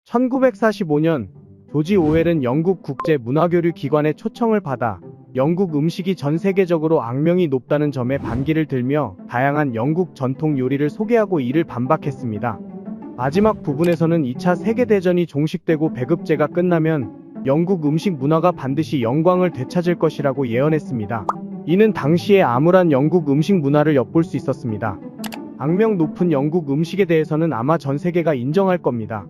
1945년 조지 오웰은 영국 국제문화교류 기관의 초청을 받아 영국 음식이 전 세계적으로 악명이 높다는 점에 반기를 들며 다양한 영국 전통 요리를 소개하고 이를 반박했습니다. 마지막 부분에서는 2차 세계대전이 종식되고 배급제가 끝나면 영국 음식 문화가 반드시 영광을 되찾을 것이라고 예언했습니다. 이는 당시의 암울한 영국 음식 문화를 엿볼 수 있었습니다. 악명 높은 영국 음식에 대해서는 아마 전 세계가 인정할 겁니다.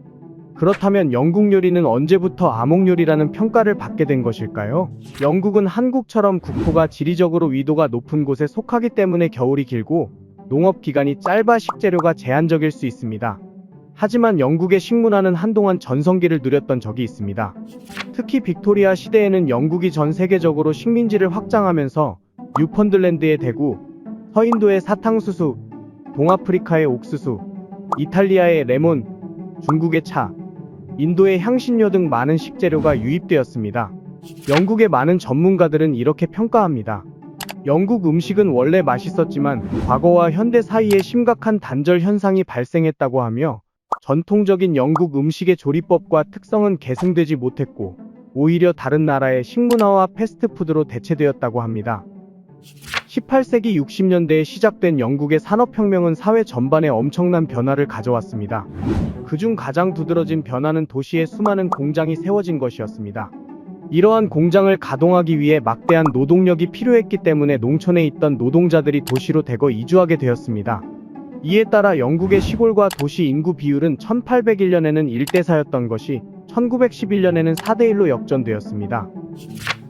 그렇다면 영국 요리는 언제부터 암흑요리라는 평가를 받게 된 것일까요? 영국은 한국처럼 국토가 지리적으로 위도가 높은 곳에 속하기 때문에 겨울이 길고 농업기간이 짧아 식재료가 제한적일 수 있습니다. 하지만 영국의 식문화는 한동안 전성기를 누렸던 적이 있습니다. 특히 빅토리아 시대에는 영국이 전 세계적으로 식민지를 확장하면서 뉴펀들랜드의 대구, 서인도의 사탕수수, 동아프리카의 옥수수, 이탈리아의 레몬, 중국의 차, 인도의 향신료 등 많은 식재료가 유입되었습니다. 영국의 많은 전문가들은 이렇게 평가합니다. 영국 음식은 원래 맛있었지만 과거와 현대 사이에 심각한 단절 현상이 발생했다고 하며 전통적인 영국 음식의 조리법과 특성은 계승되지 못했고 오히려 다른 나라의 식문화와 패스트푸드로 대체되었다고 합니다. 18세기 60년대에 시작된 영국의 산업혁명은 사회 전반에 엄청난 변화를 가져왔습니다. 그중 가장 두드러진 변화는 도시에 수많은 공장이 세워진 것이었습니다. 이러한 공장을 가동하기 위해 막대한 노동력이 필요했기 때문에 농촌에 있던 노동자들이 도시로 대거 이주하게 되었습니다. 이에 따라 영국의 시골과 도시 인구 비율은 1801년에는 1대4였던 것이 1911년에는 4대1로 역전되었습니다.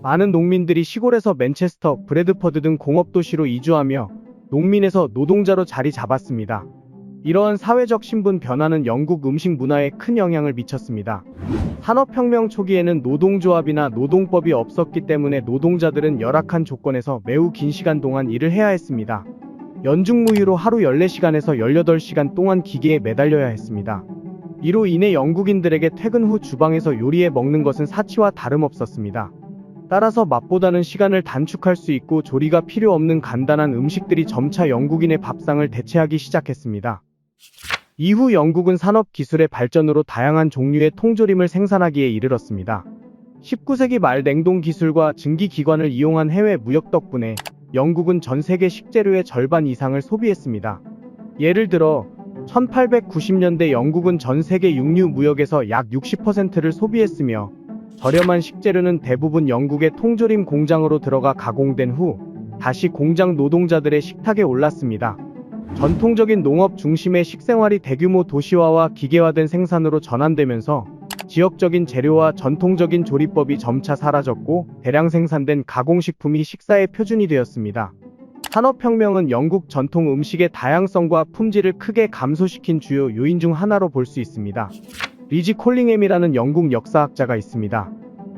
많은 농민들이 시골에서 맨체스터, 브래드퍼드 등 공업도시로 이주하며 농민에서 노동자로 자리 잡았습니다. 이러한 사회적 신분 변화는 영국 음식 문화에 큰 영향을 미쳤습니다. 산업혁명 초기에는 노동조합이나 노동법이 없었기 때문에 노동자들은 열악한 조건에서 매우 긴 시간 동안 일을 해야 했습니다. 연중무휴로 하루 14시간에서 18시간 동안 기계에 매달려야 했습니다. 이로 인해 영국인들에게 퇴근 후 주방에서 요리해 먹는 것은 사치와 다름없었습니다. 따라서 맛보다는 시간을 단축할 수 있고 조리가 필요 없는 간단한 음식들이 점차 영국인의 밥상을 대체하기 시작했습니다. 이후 영국은 산업기술의 발전으로 다양한 종류의 통조림을 생산하기에 이르렀습니다. 19세기 말 냉동기술과 증기기관을 이용한 해외 무역 덕분에 영국은 전 세계 식재료의 절반 이상을 소비했습니다. 예를 들어 1890년대 영국은 전 세계 육류 무역에서 약 60%를 소비했으며 저렴한 식재료는 대부분 영국의 통조림 공장으로 들어가 가공된 후 다시 공장 노동자들의 식탁에 올랐습니다. 전통적인 농업 중심의 식생활이 대규모 도시화와 기계화된 생산으로 전환되면서 지역적인 재료와 전통적인 조리법이 점차 사라졌고 대량 생산된 가공식품이 식사의 표준이 되었습니다. 산업혁명은 영국 전통 음식의 다양성과 품질을 크게 감소시킨 주요 요인 중 하나로 볼 수 있습니다. 리지 콜링햄이라는 영국 역사학자가 있습니다.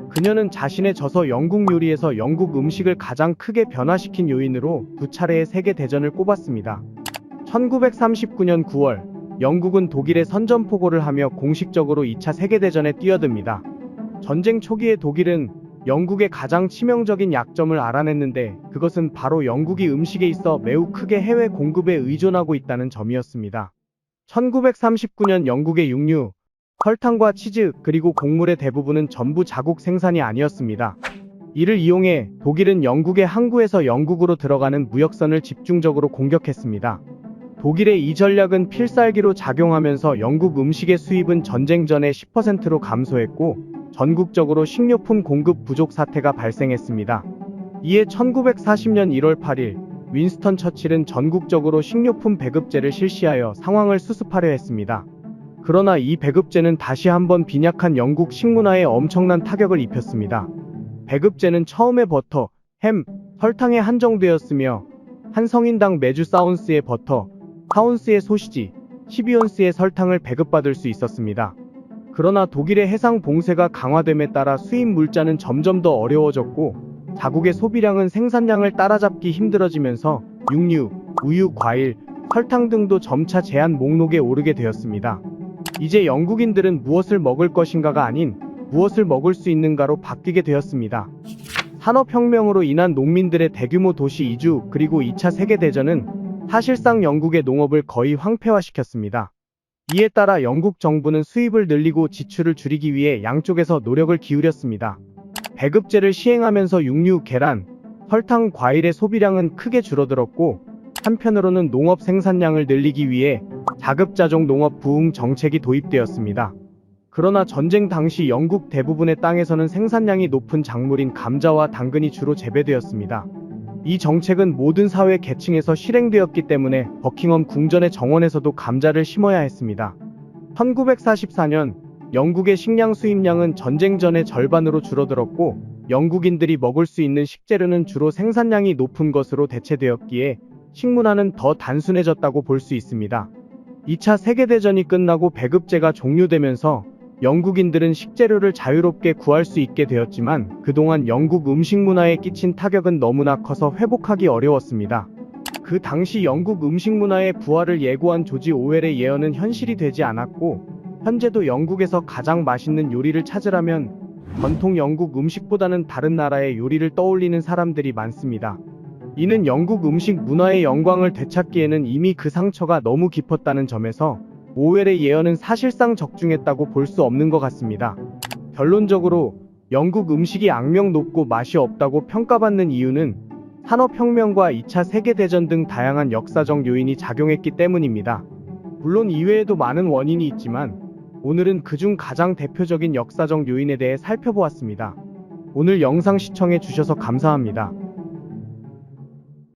그녀는 자신의 저서 영국 요리에서 영국 음식을 가장 크게 변화시킨 요인으로 두 차례의 세계대전을 꼽았습니다. 1939년 9월, 영국은 독일에 선전포고를 하며 공식적으로 2차 세계대전에 뛰어듭니다. 전쟁 초기에 독일은 영국의 가장 치명적인 약점을 알아냈는데 그것은 바로 영국이 음식에 있어 매우 크게 해외 공급에 의존하고 있다는 점이었습니다. 1939년 영국의 육류, 설탕과 치즈, 그리고 곡물의 대부분은 전부 자국 생산이 아니었습니다. 이를 이용해 독일은 영국의 항구에서 영국으로 들어가는 무역선을 집중적으로 공격했습니다. 독일의 이 전략은 필살기로 작용하면서 영국 음식의 수입은 전쟁 전에 10%로 감소했고 전국적으로 식료품 공급 부족 사태가 발생했습니다. 이에 1940년 1월 8일 윈스턴 처칠은 전국적으로 식료품 배급제를 실시하여 상황을 수습하려 했습니다. 그러나 이 배급제는 다시 한번 빈약한 영국 식문화에 엄청난 타격을 입혔습니다. 배급제는 처음에 버터, 햄, 설탕에 한정되었으며 한 성인당 매주 4온스의 버터, 4온스의 소시지, 12온스의 설탕을 배급받을 수 있었습니다. 그러나 독일의 해상 봉쇄가 강화됨에 따라 수입 물자는 점점 더 어려워졌고 자국의 소비량은 생산량을 따라잡기 힘들어지면서 육류, 우유, 과일, 설탕 등도 점차 제한 목록에 오르게 되었습니다. 이제 영국인들은 무엇을 먹을 것인가가 아닌 무엇을 먹을 수 있는가로 바뀌게 되었습니다. 산업혁명으로 인한 농민들의 대규모 도시 이주 그리고 2차 세계대전은 사실상 영국의 농업을 거의 황폐화시켰습니다. 이에 따라 영국 정부는 수입을 늘리고 지출을 줄이기 위해 양쪽에서 노력을 기울였습니다. 배급제를 시행하면서 육류, 계란, 설탕, 과일의 소비량은 크게 줄어들었고, 한편으로는 농업 생산량을 늘리기 위해 자급자족 농업 부흥 정책이 도입되었습니다. 그러나 전쟁 당시 영국 대부분의 땅에서는 생산량이 높은 작물인 감자와 당근이 주로 재배되었습니다. 이 정책은 모든 사회 계층에서 실행되었기 때문에 버킹엄 궁전의 정원에서도 감자를 심어야 했습니다. 1944년 영국의 식량 수입량은 전쟁 전의 절반으로 줄어들었고, 영국인들이 먹을 수 있는 식재료는 주로 생산량이 높은 것으로 대체되었기에 식문화는 더 단순해졌다고 볼 수 있습니다. 2차 세계대전이 끝나고 배급제가 종료되면서 영국인들은 식재료를 자유롭게 구할 수 있게 되었지만, 그동안 영국 음식 문화에 끼친 타격은 너무나 커서 회복하기 어려웠습니다. 그 당시 영국 음식 문화의 부활을 예고한 조지 오웰의 예언은 현실이 되지 않았고, 현재도 영국에서 가장 맛있는 요리를 찾으라면 전통 영국 음식보다는 다른 나라의 요리를 떠올리는 사람들이 많습니다. 이는 영국 음식 문화의 영광을 되찾기에는 이미 그 상처가 너무 깊었다는 점에서 오웰의 예언은 사실상 적중했다고 볼 수 없는 것 같습니다. 결론적으로 영국 음식이 악명 높고 맛이 없다고 평가받는 이유는 산업혁명과 2차 세계대전 등 다양한 역사적 요인이 작용했기 때문입니다. 물론 이외에도 많은 원인이 있지만 오늘은 그중 가장 대표적인 역사적 요인에 대해 살펴보았습니다. 오늘 영상 시청해 주셔서 감사합니다.